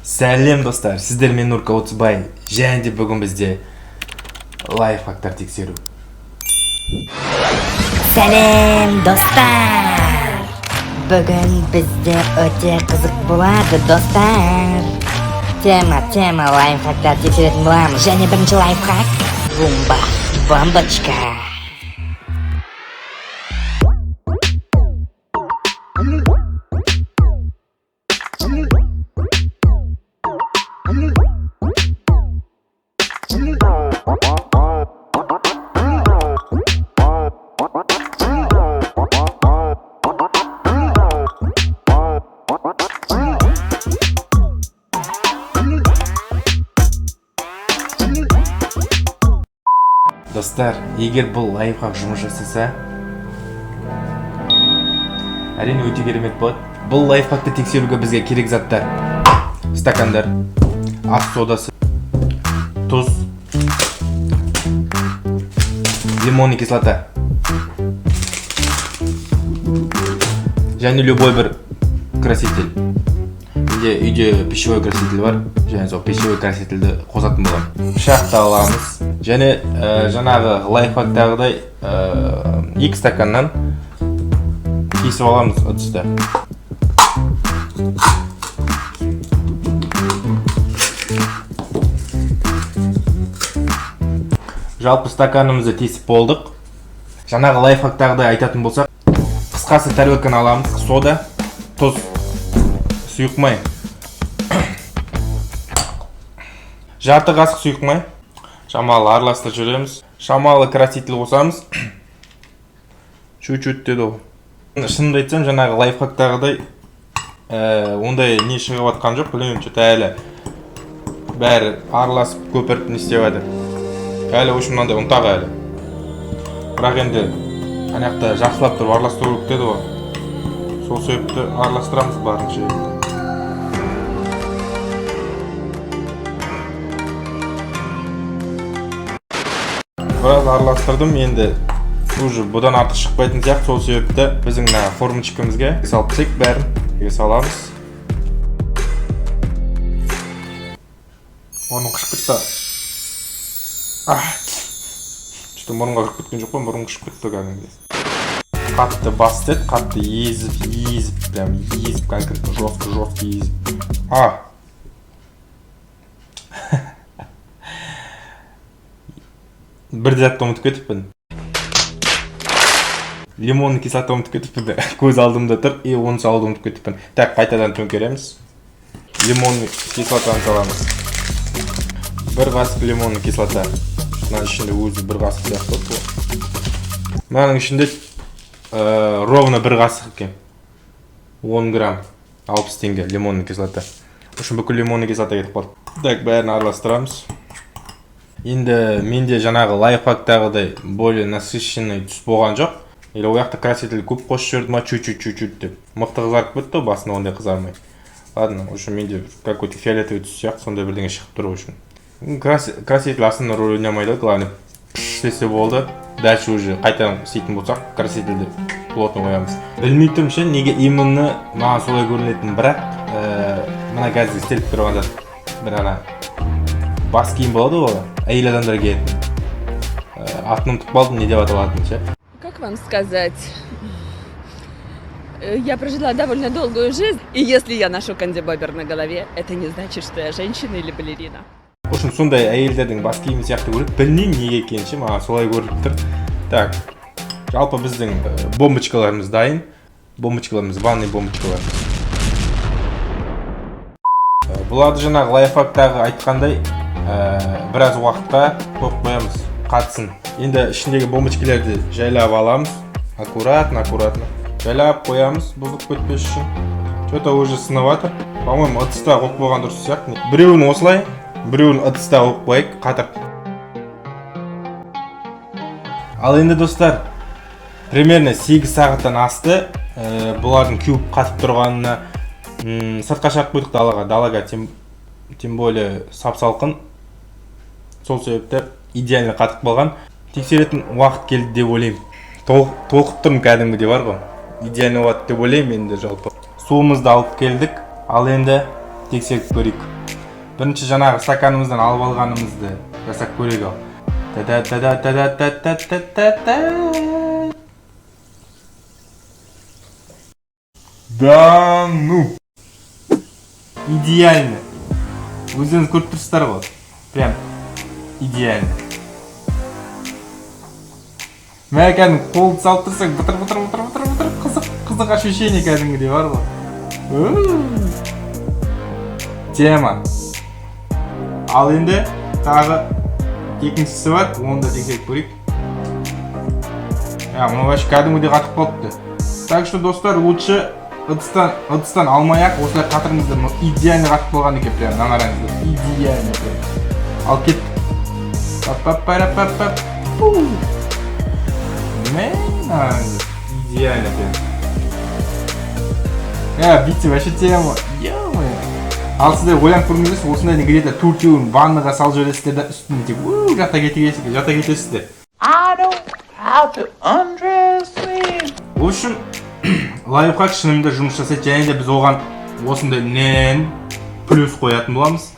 Сәлем достар, сіздер мен Нұрка Отызбай. Және де бүгін бізде лайфхактар тексеру. Сәлем достар. Бүгін бізде өте қызық болады достар. Тема лайфхактар тексеретін боламыз. Және бірінші лайфхак бомбочка. Достар, егер бұл лайфхак жұмыс жасаса, әрине өте керемет болады. Бұл лайфхакты тексеруге бізге керек заттар: стакандар, ас содасы, тұз, лимонный кислота және любой бір краситель. Менде үйде пищевой краситель бар, және сол пищевой красительді қосатын боламын. Пышақты аламыз және жаңағы лайфхактағыдай 2 стаканнан кесіп аламыз ыдысты. Жалпы стаканымызды тесіп болдық. Жаңағы лайфхактағыдай айтатын болсақ, қысқасы тарелканы аламыз: сода, тұз, сұйық май, жарты қасық сұйық май. Шамалы араластырып жүреміз. Шамалы краситель қосамыз. Чуть-чуть деді ол. Шынымды айтсам, жаңағы лайфхактағыдай ондай не шығып жатқан жоқ. Білмеймін, что-то әлі бәрі араласып көпіріп не істеп жатыр. Әлі үшін мынандай ұнтақ әлі. Бірақ енді анаяқта жақсылап тұрып араластыру керек деді ғой. Сол себепті араластырамыз барынша. Біраз араластырдым, енді уже бұдан артық шықпайтын сияқты. Сол себепті біздің формочкамызға салып тек бәрін саламыз. Мұрның қышып кетті. Что-то мұрынға кіріп кеткен жоқ қой, мұрның қышып кетті кәдімгідей. Қатты бастет, қатты езіп, прям езіп, конкретно жестко езіп. Бір затты ұмытып кетіппін. Лимонный кислота ұмытып кетіппін. Көз алдымда тұр, оны салуды ұмытып кетіппін. Так, қайтадан төңкереміз. Лимонный кислотаны саламыз. 1 қасық лимонный кислота. Мынаның ішінде өзі 1 қасық сияқты болды. Мынаның ішінде ровно 1 қасық екен. 10 грамм, 60 теңге лимонный кислота. Үшін бүкіл лимонный кислота кетіп қалды. Так, бәрін араластырамыз. Енді менде жаңағы лайфхактағыдай более насыщенный түс болған жоқ. Или ояқта краситель көп қосып жүрді ма, чуть-чуть деп. Мықты қызарып кетті, басында ондай қызармай. Ладно, үшін менде какой-то фиолетовый түс сияқты, сондай бірдеңе шығып тұр үшін. Краситель основной роль ойнамайды, главное пішпесе болды. Дальше уже қайтадан істейтін болсақ, красительді плотно қоямыз. Білмей тұрмын ше, неге именно маған солай көрінетін, бірақ мына қазір істеліп тұрған зат бір бас киім болады ғой, әйел адамдар киетін. Атын ұмытып қалдым, не деп аталатынын ше. Как вам сказать? Я прожила довольно долгую жизнь, и если я ношу кандибобер на голове, это не значит, что я женщина или балерина. Үшін сондай әйелдердің бас киімі сияқты көріп, білмеймін неге екенін ше, маған солай көрініп тұр. Так, жалпы біздің бомбочкаларымыз дайын. Бомбочкаларымыз, ванный бомбочкаларымыз. Бұларды жаңағы лайфхактағы айтқандай біраз уақытқа қойып қоямыз, қатсын. Енді ішіндегі бомбочкаларды жайлап аламыз. Аккуратно. Жайлап қоямыз, бұзылып кетпес үшін. Что-то уже сынып жатыр. По-моему, ыдыста қойып қойған дұрыс сияқты. Біреуін осылай, біреуін ыдыста қойып қойайық, қатырып. Ал енді достар, примерно 8 сағаттан асты. Бұлардың кеуіп қатып тұрғанына сыртқа шығарып қойдық далаға, тем более сап-салқын. Сол себепті идеально қатып қалған. Тексеретін уақыт келді деп ойлаймын. Толқып тұрмын кәдімгідей бар ғой. Идеально уақыт деп ойлаймын енді жалпы. Суымызды алып келдік. Ал енді тексеріп көрейік. Бірінші жаңағы стаканымыздан алып алғанымызды жасап көрейік ал. Да ну! Идеально! Өздеріңіз көріп тұрсыздар ғой. Прям идеально. Мен кәдімгі қолды салып тұрсаң, бұтыр қызық ощущение кәдімгідей бар ғой. Тема. Ал енді тағы екіншісі бар, оны да тексеріп көрейік. Мұны вообще кәдімгідей қатып қалыпты. Так что достар, лучше ыдыстан алмай-ақ осылай қатырыңыздар. Идеально қатып болған екен, прям наңараңыздар. Идеально прям. Ал кеттік. Пап-пап-пара-пап-пап. Идеально прям. Битти вообще тема. Ё-моё. Ал сіздер ойланып көріңіздер, осындай где-то төртеуін ваннаға салып жібересіздер да үстіне тек жата кетесіздер. I know how to undress me. В общем, лайфхак шынында жұмыс жасайды, және де біз оған осындай нен плюс қоятын боламыз.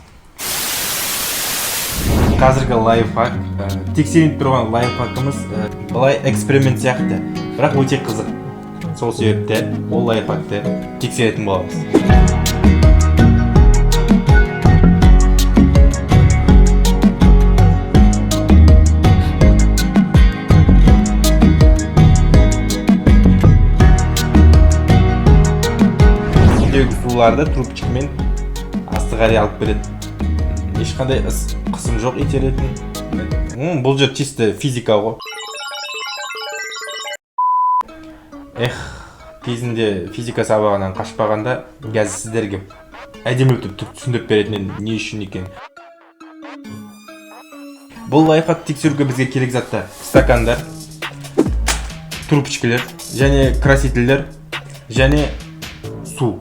Қазіргі лайфхак, тексеріп тұрған лайфхакымыз былай эксперимент сияқты, бірақ өте қызық. Сол себепті ол лайфхакты тексеретін боламыз. Суларды трубчикмен асты қарай алып береді. Ешқандай қысым жоқ итеретін. Бұл жер чисто физика ғой. Кезінде физика сабағынан қашпағанда қазір сіздерге әдемілеп түсіндіріп беретін не үшін екен. Бұл лайфхак тексеруге бізге керек затта стакандар, трубочкалар, және красителер, және су.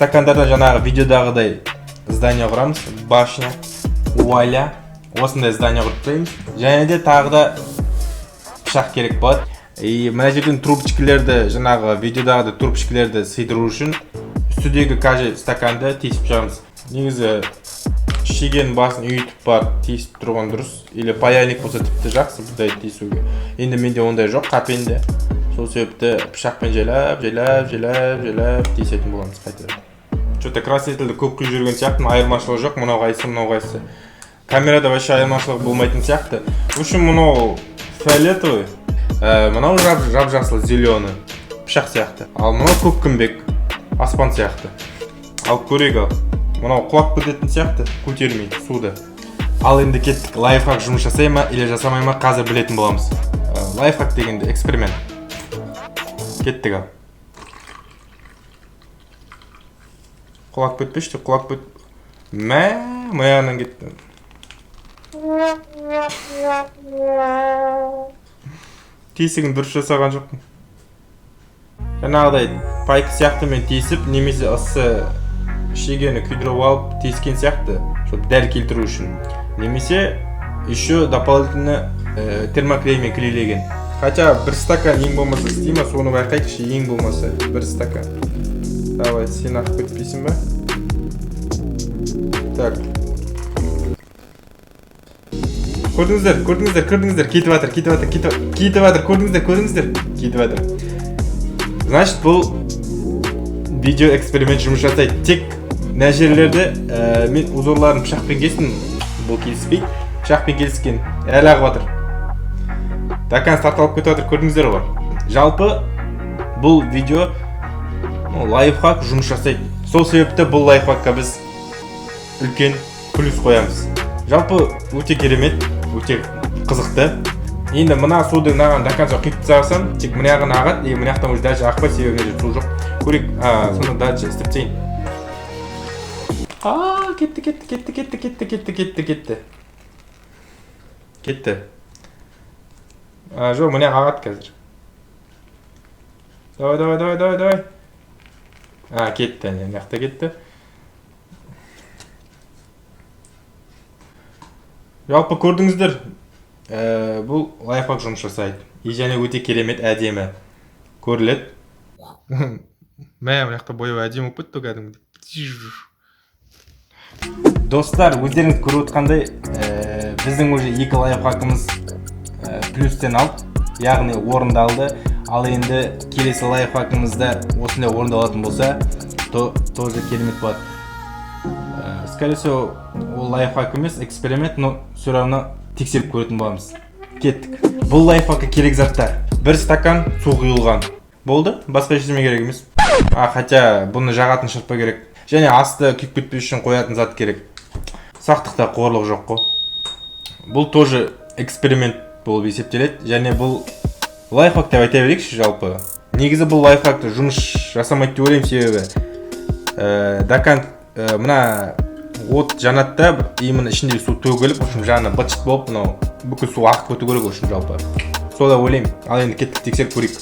Стакандарда жаңағы видеодағыдай здание құрамыз, башня, уаля, осындай здание құрып тастаймыз. Және де тағы да пышақ керек болады. Мына жерден трубочкалерді, жаңағы видеодағыдай трубочкалерді сыйдыру үшін үстідегі каждый стаканды тесіп шығамыз. Негізі шегенің басын үйітіп бар, тесіп тұрған дұрыс. Или паяльник болса тіпті жақсы бұндай тесуге. Енді менде ондай жоқ, қапенде. Сол себепті пышақпен жайлап тесетін боламыз қайтадан. Что-то красительді көп құйып жүрген сияқты, айырмашылығы жоқ, мынау қайсы. Камерада вообще айырмашылығы болмайтын сияқты. В общем, мынау фиолетовый, мынау жап-жасыл зеленый, пышақ сияқты. Ал мынау көккүмбек, аспан сияқты. Ал көрейік ал. Мынау құлап кететін сияқты, көтермей суды. Ал енді кеттік, лайфхак жұмыс жасай ма, или жасамай ма, қазір білетін боламыз. Лайфхак дегенде эксперимент. Кеттік ал. Құлап кетпешті, құлап кет. Маяғынан кетті. Тесігін дұрыс жасаған жоқпын. Жаңағыдай пайкі сияқты мен тесіп, немесе ысы шегені күйдіріп алып тескен сияқты, чтобы дәл келтіру үшін. Немесе еще дополнительно термоклеймен клейлеген. Хотя бір стакан ең болмаса істейма, соны байқайтықшы, ең болмаса бір стакан. Давай, сен ақ көтпейсің ба? Так. Көрдіңіздер, кетіп атыр, көрдіңіздер. Значит, бұл видео эксперимент жұмыс жасайды. Тек мына жерлерді мен узорларын пышақпен кестім, бұл келіспейді. Пышақпен келіскен әлі ағып атыр. Дакан старталып кетіп атыр, көрдіңіздер ғой. Жалпы бұл видео лайфхак жұмыс жасайды. Сол себепті бұл лайфхакқа біз үлкен плюс қоямыз. Жалпы өте керемет, өте қызықты. Енді мына суды мынаған даканша құйып тастасам, тек мынаған ағады, мынаяқтан уже даже ақпай, себебі мына су жоқ. Көрейік, сонда дальше істеп тастайын. Кетті. Жоқ, мына ағады қазір. Давай. Кетті, мынаяқта кетті. Жалпы көрдіңіздер, бұл лайфхак жұмыс жасайды. И және өте керемет, әдемі. көріледі. Мә, мына жақта бояу әдемі болып кетті кәдімгідей. Достар, өздеріңіз көріп отқандай, біздің уже 2 лайфхакымыз плюстен алды, яғни орындалды. Ал енді келесі лайфхакымызда осындай орындалатын болса, тоже керемет болады. Скорее всего, ол лайфхак емес, эксперимент, но все равно тексеріп көретін боламыз. Кеттік. Бұл лайфхакқа керек заттар: 1 стакан су құйылған. Болды, басқа ештеме керек емес. Хотя бұны жағатын шыртпа керек. Және асты күйіп кетпес үшін қоятын зат керек. Сақтықта қорлық жоқ қой. Бұл тоже эксперимент болып есептеледі. Және бұл лайфхак деп айта берейікші жалпы. Негізі бұл лайфхакты жұмыс жасамайды деп ойлаймын, себебі дакан мына от жанатта именно ішінде су төгіліп, общем, жағына бытшыт болып, мынау бүкіл су ағып кету керек, общем, жалпы. Солай ойлаймын. Ал енді кеттік тексеріп көрейік.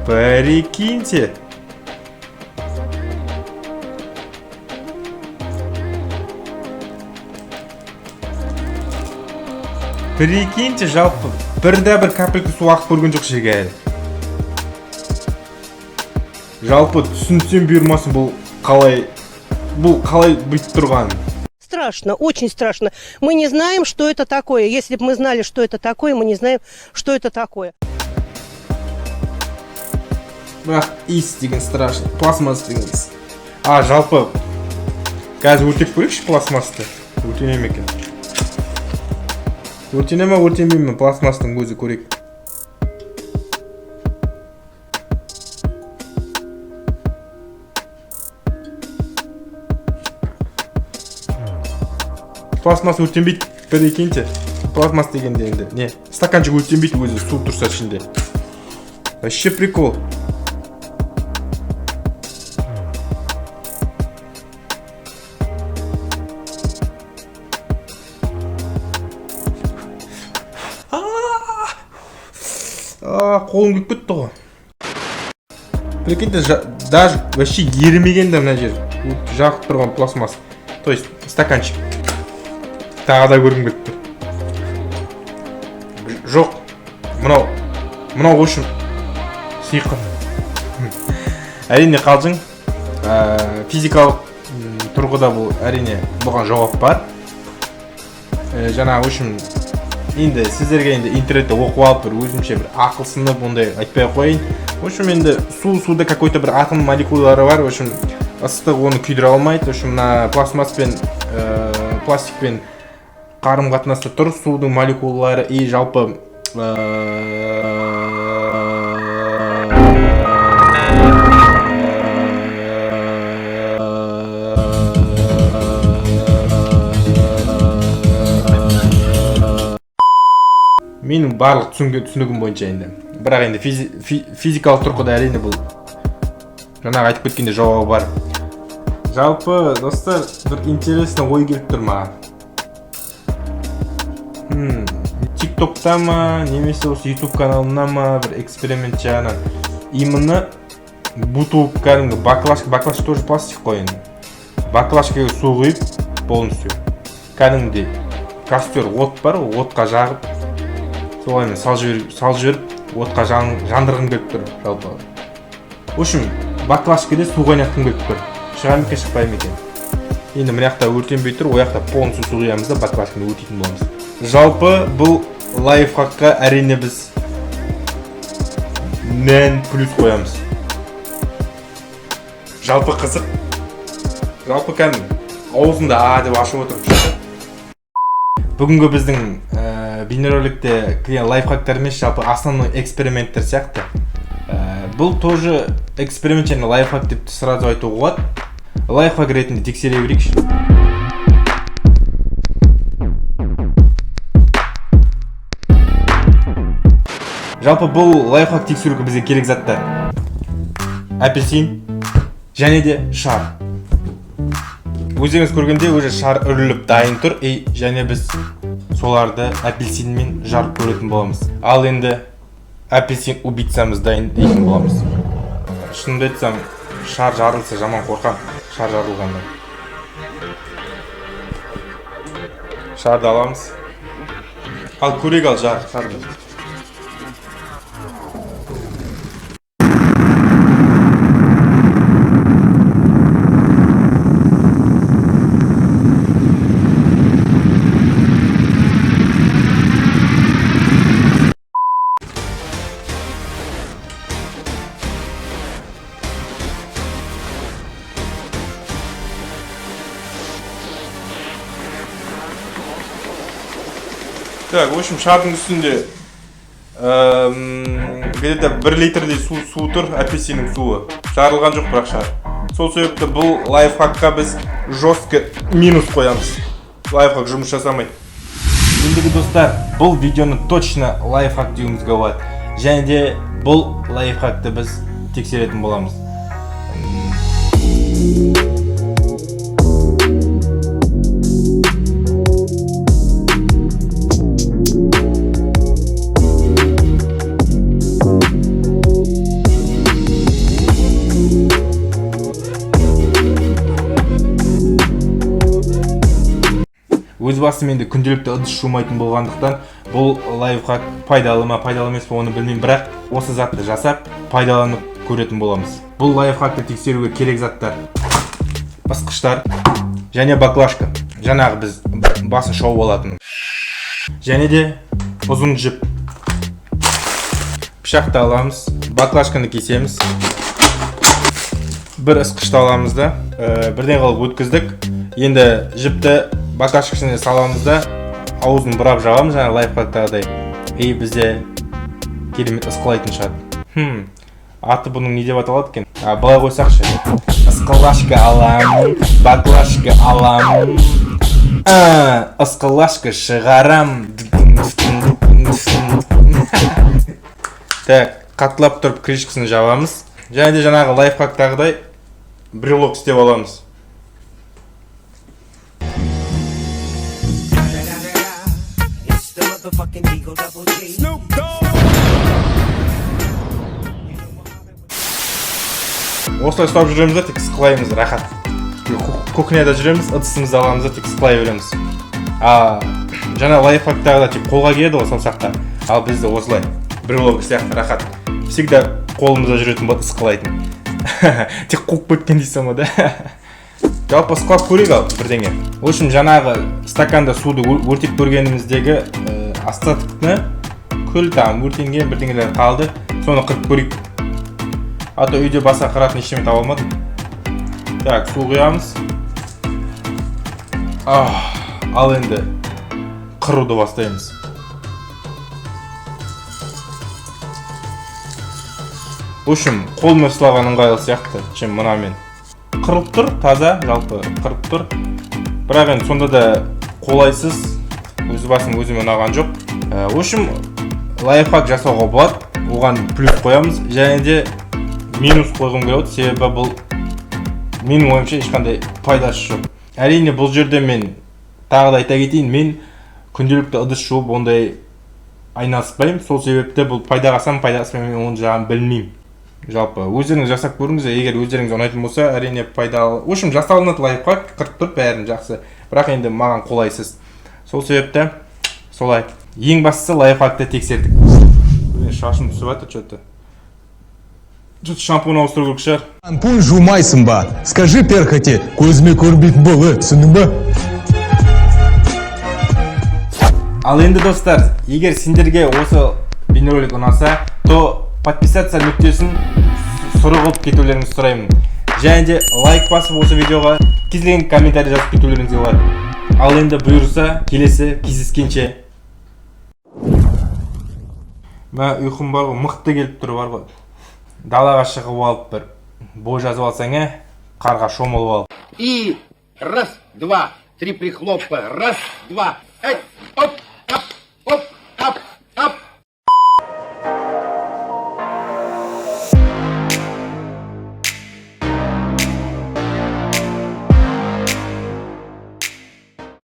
Прикиньте. Прикиньте, жалпы бір капелька су ағып көрген жоқ жерге әлі. Жалпы түсінсем бұйырмасын, бұл қалай бүйтіп тұрған. Страшно, очень страшно. Мы не знаем, что это такое. Если бы мы знали, что это такое, мы не знаем, что это такое. Бірақ иіс деген страшно, пластмасс деген иіс. Жалпы қазір өртеп көрейікші пластмассты. Өртене ме екен? Өртене ме, өртенбей ме, пластмасстың өзі көрейік. Пластмасс өртенбейді, прикиньте. Пластмасс дегенде енді не? Стаканчик өртенбейді, өзі су тұрса ішінде. Вообще прикол. Қолым күйіп кетті ғой. Прикиньте, даже вообще ерімеген де мына жер. Жағып тұрған пластмасс. То есть стаканчик. Тағы да көргім кетті. Жоқ. Мынау общем сиқыр. Әрине қалжың. Физикалық тұрғыда бұл әрине бұған жауап бар. Жаңағы общем енді сіздерге енді интернетте оқып алып бір өзімше бір ақылсынып ондай айтпай қойын. В общем енді суда какой-то бір атом молекулалары бар. В общем ыстық оны күйдіре алмайды. В общем мына пластмасс пен пластикпен қарым қатынаста тұр судың молекулалары и жалпы менің барлық түсінігім бойынша енді. Бірақ енді физикалық тұрғыда әрине бұл жаңағы айтып кеткенде жауабы бар. Жалпы достар, бір интересный ой келіп тұр маған. TikTok'та ма, немесе осы YouTube каналына ма бір эксперимент жағынан. Именно бутылка кәдімгі баклажка тоже пластик қой енді. Баклажкаға су құйып полностью. Кәдімгідей костер от бар, отқа жағып солаймен сал жіберіп, отқа жандырғым келіп тұр жалпы. В общем, баклажкада су қайнатқым келіп тұр. Шыға ма екен, шықпай ма екен. Енді мына жақта өртенбей тұр, ол жақта полностью су құямыз да баклажканы өртейтін боламыз. Жалпы бұл лайфхакқа әрине біз нән плюс қоямыз. Жалпы қызық. Жалпы кәдімгі аузында деп ашып отырып. Бүгінгі біздің бейнероликте кірген лайфхактар емес, жалпы основной эксперименттер сияқты. Бұл тоже эксперимент және лайфхак деп сразу айтуға болады. Лайфхак ретінде тексере берейікші. Жалпы бұл лайфхак тексеруге бізге керек заттар: апельсин және де шар. Өздеріңіз көргенде уже шар үріліп дайын тұр, және біз соларды апельсинмен жарып көретін боламыз. Ал енді апельсин убийцамыз дайын дейтін боламыз. Шынымды айтсам, шар жарылса жаман қорқам. Шар жарылғанда. Шарды аламыз. Ал көрек ал шарды. Так, в общем, шардың үстінде где-то 1 литрдей су тұр, апельсиннің суы. Жарылған жоқ бірақ шар. Сол себепті бұл лайфхакқа біз жестко минус қоямыз. Лайфхак жұмыс жасамайды. Ендігі достар, бұл видеоны точно лайфхак деуімізге болады. Және де бұл лайфхакты біз тексеретін боламыз. Өз басым енді күнделікті ыдыс жумайтын болғандықтан бұл лайфхак пайдалы ма, пайдалы емес пе оны білмеймін, бірақ осы затты жасап пайдаланып көретін боламыз. Бұл лайфхакты тексеруге керек заттар: ысқыштар және баклажка. Жаңағы біз басын шауып алатын. Және де ұзын жіп. Пышақты аламыз, баклажканы кесеміз. Бір ысқышты аламыз да, бірден қалып өткіздік. Енді жіпті баклажкасына саламыз да, аузын бұрап жабамыз, жаңа лайфхактағыдай. И бізде керемет ысқылайтын шығады. Аты бұның не деп аталады екен? Былай қойсақшы. Ысқылашка аламын, баклажка аламын, ысқылашка шығарам. Так, қатылап тұрып крышкасын жабамыз. Және де жаңағы лайфхактағыдай брелок істеп аламыз. Осылай ұстап жүреміз да, тек ысқылаймыз, рахат. Кухняда жүреміз, ыдысымызды аламыз да, тек ысқылай береміз. Жаңа лайфхактағыда тек қолға келеді ғой саусаққа. Ал бізде осылай брелок сияқты рахат. Всегда қолымызда жүретін бат ысқылайтын. Тек қуып кеткен дейсің ғой да. Жалпы ысқылап көрейік ал бірдеңе. В общем, жаңағы стаканда суды өртеп көргеніміздегі остатокны күл өртенген бірдеңелер қалды. Соны қырып көрейік. А то үйде баса қыратын ештеме таба алмадым. Так, су құямыз. Ал енді қыруды бастаймыз. В общем, қолмен ұсталған ыңғайлы сияқты, чем мынамен. Қырылып тұр, таза, жалпы қырылып тұр. Бірақ енді сонда да қолайсыз, өз басым өзіме ұнаған жоқ. В общем, лайфхак жасауға болады, оған плюс қоямыз, және де минус қойғым келеді, себебі бұл менің ойымша ешқандай пайдасы жоқ. Әрине бұл жерде мен тағы да айта кетейін, мен күнделікті ыдыс жуып ондай айналыспаймын. Сол себепті бұл пайдаға сам пайдаспаймын, оны жағын білмеймін. Жалпы өздеріңіз жасап көріңіздер, егер өздеріңіз ұнайтын болса, әрине пайдалы. В общем, жасалынады лайфхак, қырып тұр, бәрін жақсы. Бірақ енді маған қолайсыз. Сол себепті солай. Ең бастысы лайфхакты тексердік. Шашым түсіп жатыр что-то. Что-то шампунь ауыстыру керек шығар. Шампунь жумайсың ба? Скажи перхоти, көзіме көрінбейтін болды, түсіндің ба? Ал енді достар, егер сендерге осы бейнеролик ұнаса, то подписаться нүктесін сұрғылып кетулеріңізді сұраймын. Және де лайк басып осы видеоға кез келген комментарий жазып кетулеріңізге болады. Ал енді бұйырса, келесі кездескенше. Мен ұйқым бар ғой, мықты келіп тұр бар ғой. Далаға шығып алып бір бой жазып алсаң, қарға шомылып алып. И раз, два, три прихлопа, раз, два, оп!